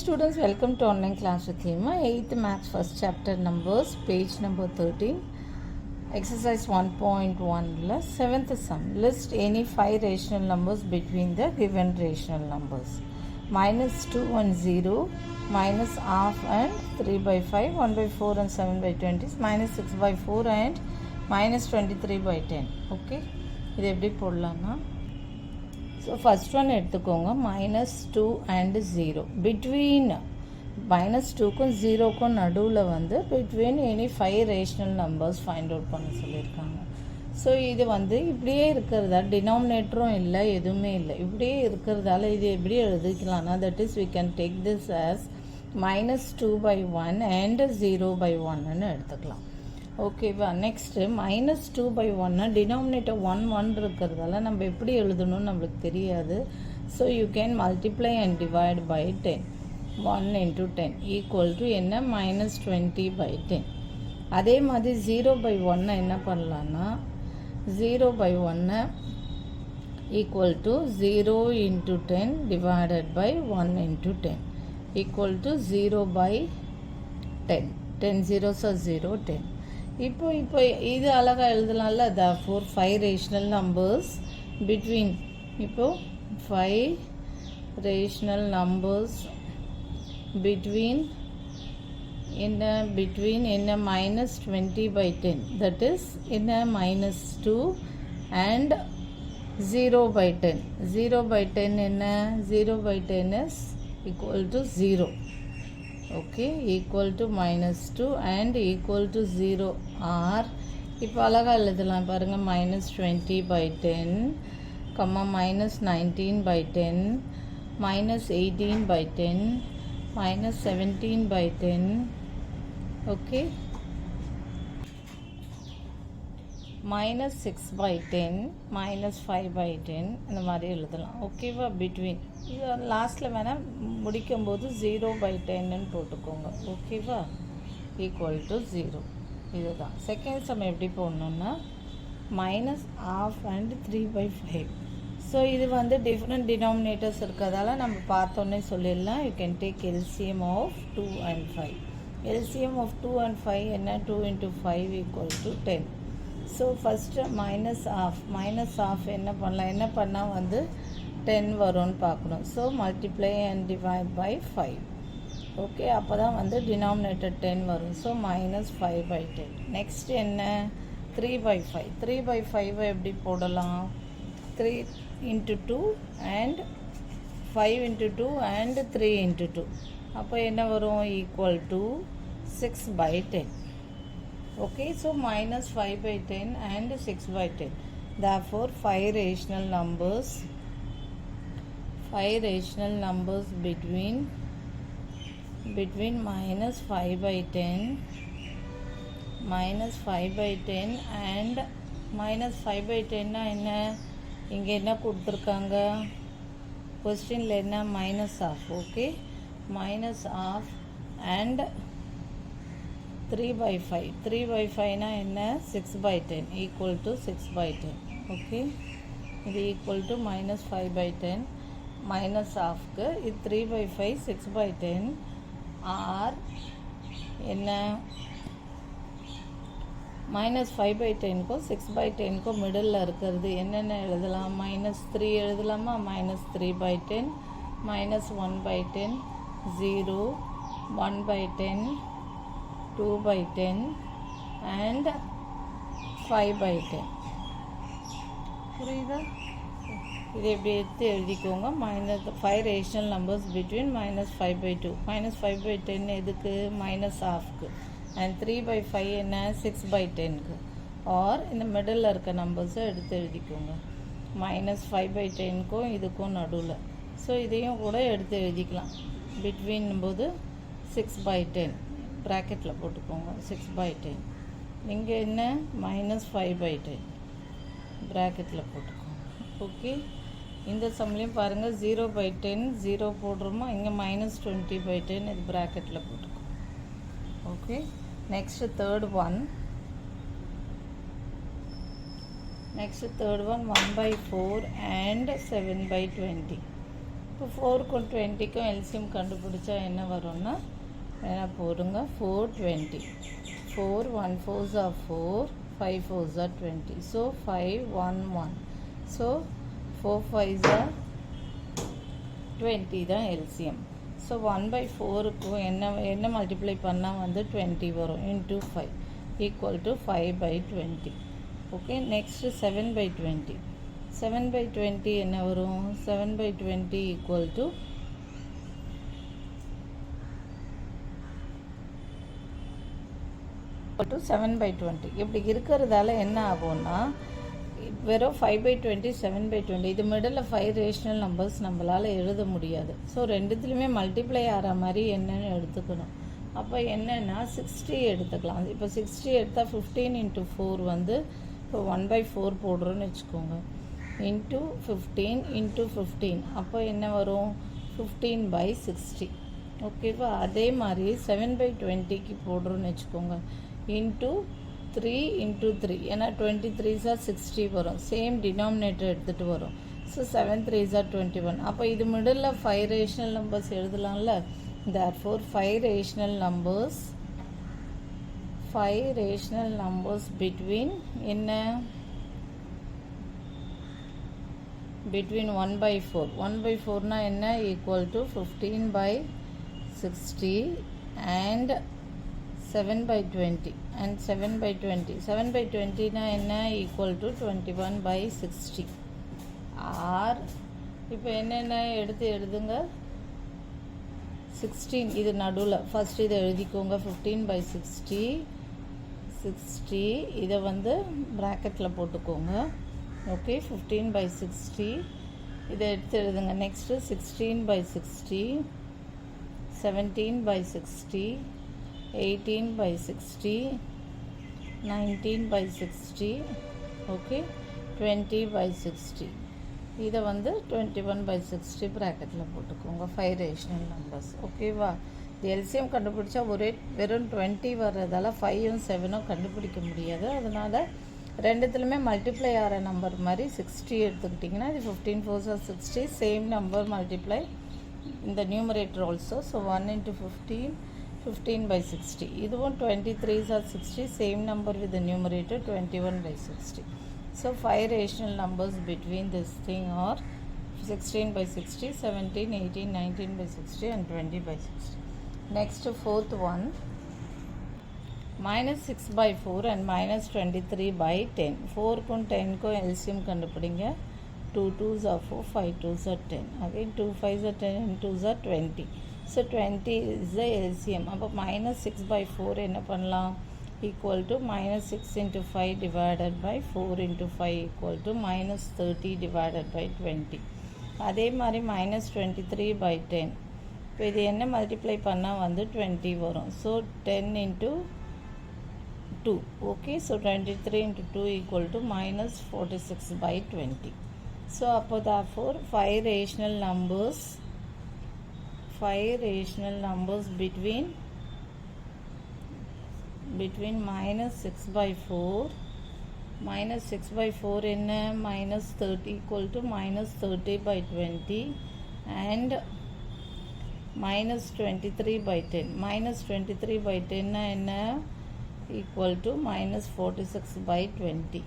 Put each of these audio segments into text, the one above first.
students, welcome to online class with Hema. 8th maths first chapter numbers, page number 13. Exercise 1.1 7th sum. List any 5 rational numbers between the given rational numbers. -2 and 0, -half and 3 by 5, 1 by 4 and 7 by 20, -6 by 4 and -23 by 10. Okay, இது எப்படி போடலாம்னா, so first one எடுத்துக்கோங்க. -2 and 0 between -2க்கும் 0க்கும் நடுவில் வந்து between any 5 rational numbers find out பண்ண சொல்லியிருக்காங்க. So இது வந்து இப்படியே இருக்கிறதா, டினாமினேட்டரும் இல்லை, எதுவுமே இல்லை, இப்படியே இருக்கிறதால இது எப்படி எழுதிக்கலாம்னா, that is we can take this as -2/1 and 0/1ன்னு எடுத்துக்கலாம். ஓகேவா? நெக்ஸ்ட்டு -2/1 டினாமினேட்டர் 1 இருக்கிறதால நம்ம எப்படி எழுதணும்னு நம்மளுக்கு தெரியாது. So you can multiply and divide by 10. 1 into 10 equal to என்ன, -20/10. அதே மாதிரி 0/1 என்ன பண்ணலான்னா, 0/1 equal to 0 into 10 divided by 1 into 10 equal to 0/10. 10 zeros are 0, 10. இப்போ இது அழகாக எழுதலாம்ல. therefore 5 ரேஷ்னல் நம்பர்ஸ் பிட்வீன், இப்போது 5 ரேஷ்னல் நம்பர்ஸ் பிட்வீன் என்ன, -20/10, தட் இஸ் என்ன, -2 அண்ட் 0/10. 0/10 என்ன, 0/10 is equal to 0. Okay, equal to -2 and equal to 0 or இப்போ அழகாக எழுதலாம் பாருங்கள். -20/10, -19/10, -18/10, -17/10. ஓகே, -6/10, -5/10 இந்த மாதிரி எழுதலாம். ஓகேவா? பிட்வீன் இது லாஸ்ட்டில் வேணால் முடிக்கும்போது 0/10ன்னு போட்டுக்கோங்க. ஓகேவா? Equal to 0. இதுதான் செகண்ட் சம். எப்படி போடணுன்னா, -half அண்ட் 3/5. ஸோ இது வந்து டிஃப்ரெண்ட் டினாமினேட்டர்ஸ் இருக்கிறதால நம்ம பார்த்தோன்னே சொல்லிடலாம். You can take LCM of 2 and 5. LCM of 2 and 5 என்ன, 2 into 5 equal to 10. So first -half என்ன பண்ணால் வந்து 10 வரும்னு பார்க்கணும். So multiply and divide by 5. Okay, அப்போ தான் வந்து டினாமினேட்டர் 10 வரும். ஸோ -5/10. நெக்ஸ்ட் என்ன, 3/5. 3/5 எப்படி போடலாம், 3 into 2 and 5 into 2 and 3 into 2. அப்போ என்ன வரும், equal to 6/10. Okay, so -5/10 and 6/10. Therefore 5 rational numbers between -5/10 and -5/10 என்ன, இங்கே என்ன கொடுத்துருக்காங்க கொஸ்டினில், என்ன, -half. Okay, -half and 3/5. 3/5னா என்ன, 6/10 ஈக்குவல் டு 6/10. ஓகே, இது ஈக்குவல் டு -5/10 -halfக்கு இது 3/5 6/10 ஆர் என்ன, -5/10க்கும் 6/10க்கும் மிடில் இருக்கிறது என்னென்ன எழுதலாம், -3 எழுதலாமா, -3/10, -1/10, 0, 1/10, 2/10 and 5/10. புரியுதா? இது எப்படி எடுத்து எழுதிக்கோங்க. -5 ரேஷ்னல் நம்பர்ஸ் பிட்வீன் -5/2. -5/10 எதுக்கு, -halfக்கு, அண்ட் 3/5 என்ன, 6/10க்கு. ஆர் இந்த மிடில் இருக்க நம்பர்ஸை எடுத்து எழுதிக்கோங்க, -5/10க்கும் இதுக்கும் நடுவில். ஸோ இதையும் கூட எடுத்து எழுதிக்கலாம். பிட்வீன் போது 6/10 ப்ராக்கெட்டில் போட்டுக்கோங்க. 6/10 இங்கே என்ன, -5/10 ப்ராக்கெட்டில் போட்டுக்கோங்க. ஓகே, இந்த சம்லேயும் பாருங்கள் 0/10 0 போடுறோமா, இங்கே -20/10 இது ப்ராக்கெட்டில் போட்டுக்கோங்க. Okay, next third one 1/4 and 7/20. இப்போ 4க்கும் 20க்கும் எல்சிஎம் கண்டுபிடிச்சா என்ன வரும்னா என்ன போடுங்க 420. 4 1 4s are 4, 5 4s are 20. So 5 1 1. So 4 5s are 20 தான் எல்சிஎம். ஸோ 1/4க்கும் என்ன மல்டிப்ளை பண்ணால் வந்து 20 வரும் into 5 equal to 5/20. Okay, next 7/20. 7/20 என்ன வரும்? 7/20 ஈக்குவல் டு 7/20. இப்படி இருக்கிறதால என்ன ஆகும்னா வெறும் 5/20 7/20 இது மிடில் 5 ரேஷனல் நம்பர்ஸ் நம்மளால் எழுத முடியாது. ஸோ ரெண்டுத்துலேயுமே மல்டிப்ளை ஆகிற மாதிரி என்னன்னு எடுத்துக்கணும். அப்போ என்னென்னா 60 எடுத்துக்கலாம். இப்போ 60 எடுத்தால் 15 × 4 வந்து இப்போ 1/4 போடுறோன்னு வச்சுக்கோங்க. இன்ட்டு 15 × 15 அப்போ என்ன வரும்? 15/60. ஓகேவா? அதே மாதிரி 7/20க்கு போடுறோன்னு வச்சுக்கோங்க. இன்ட்டு 3 × 3 ஏன்னா 23s are 60 வரும். சேம் டினாமினேட்டர் எடுத்துகிட்டு வரும். So 7 3s are 21. அப்போ இது மிடில் 5 ரேஷனல் நம்பர்ஸ் எழுதலாம்ல. therefore 5 rational numbers between என்ன between 1/4. 1/4னா என்ன? equal to 15/60 and 7/20 and 7/20. 7/20னா என்ன? equal to 21/60. ஆர் இப்போ என்னென்ன எழுதுங்க. 16 இது நடுவில் ஃபஸ்ட் இதை எழுதிக்கோங்க. 15/60 60 இதை வந்து ப்ராக்கெட்டில் போட்டுக்கோங்க. ஓகே, 15/60 இதை எடுத்து எழுதுங்க. நெக்ஸ்ட்டு 16/60 17/60 18/60 19/60 ஓகே 20/60 இதை வந்து 21/60 ப்ராக்கெட்டில் போட்டுக்கோங்க. 5 ரேஷனல் நம்பர்ஸ். ஓகேவா? இது எல்சிஎம் கண்டுபிடிச்சா வெறும் 20 வர்றதால 5ம் 7ம் கண்டுபிடிக்க முடியாது. அதனால் ரெண்டுத்துலையுமே மல்டிப்ளை ஆகிற நம்பர் மாதிரி 60 எடுத்துக்கிட்டிங்கன்னா இது 15 4s are 60. Same number multiply இந்த நியூமரேட்டர் ஆல்சோ. ஸோ 1 × 15 15/60. இதுவும் 23s are 60. Same number with numerator 21/60. So 5 rational numbers between this thing are 16/60, 17, 18, 19/60 and 20/60. Next, fourth one, -6/4 and -23/10. 4க்கும் 10க்கும் LCM கண்டுபிடிங்க. 2 2s are 4, 5 2s are 10. Again 2 5s are 10 and 2s are 20. So 20 is the LCM. அப்போ -6/4 என்ன பண்ணலாம்? equal to -6 × 5 divided by 4 × 5 equal to -30 divided by 20. அதே மாதிரி -23/10. இப்போ இது என்ன multiply பண்ணால் வந்து 20 வரும். So 10 × 2. Okay, so 23 × 2 equal to -46/20. So அப்போ therefore 5 rational numbers between -6/4 என்ன? -30 equal to -30/20 and -23/10. -23/10 என்ன? equal to -46/20.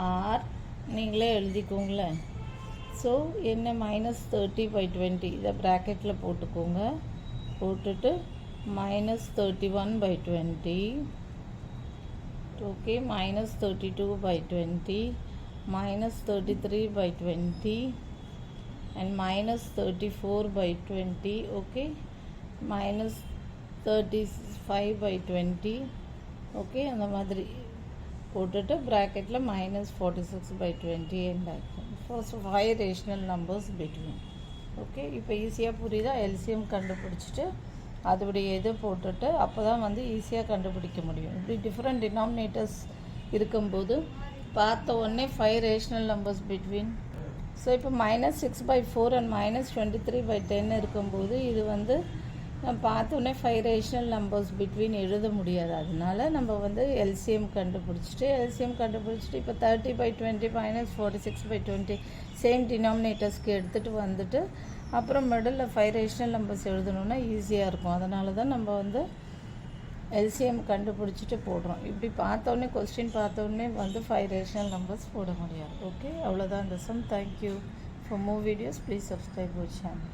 ஆர் நீங்களே எழுதிக்கோங்களேன். ஸோ என்ன? -30/20 இதை ப்ராக்கெட்டில் போட்டுக்கோங்க. போட்டுட்டு -31/20 ஓகே, -32/20 -33/20 and -34/20 ஓகே, -35/20 ஓகே, அந்த மாதிரி போட்டுட்டு ப்ராக்கெட்டில் -46/20 எண்ட் ஆகும். First 5 rational numbers between. Okay, இப்போ ஈஸியாக புரியுதா? எல்சிஎம் கண்டுபிடிச்சிட்டு அதோடைய இது போட்டுட்டு அப்போ தான் வந்து ஈஸியாக கண்டுபிடிக்க முடியும். இப்படி டிஃப்ரெண்ட் டினாமினேட்டர்ஸ் இருக்கும்போது பார்த்த உடனே 5 ரேஷனல் நம்பர்ஸ் பிட்வீன். ஸோ இப்போ -6/4 and -23/10 இருக்கும்போது இது வந்து நம்ம பார்த்தோன்னே 5 ரேஷனல் நம்பர்ஸ் பிட்வீன் எழுத முடியாது. அதனால நம்ம வந்து எல்சிஎம் கண்டுபிடிச்சிட்டு இப்போ 30/20 -46/20 சேம் டினாமினேட்டர்ஸ்க்கு எடுத்துகிட்டு வந்துட்டு அப்புறம் மிடில் 5 ரேஷனல் நம்பர்ஸ் எழுதணுன்னா ஈஸியாக இருக்கும். அதனால தான் நம்ம வந்து எல்சிஎம் கண்டுபிடிச்சிட்டு போடுறோம். இப்படி பார்த்தோன்னே கொஸ்டின் பார்த்தோன்னே வந்து 5 ரேஷனல் நம்பர்ஸ் போட முடியாது. ஓகே, அவ்வளோதான் இந்த sum. Thank you. For more videos please subscribe our channel.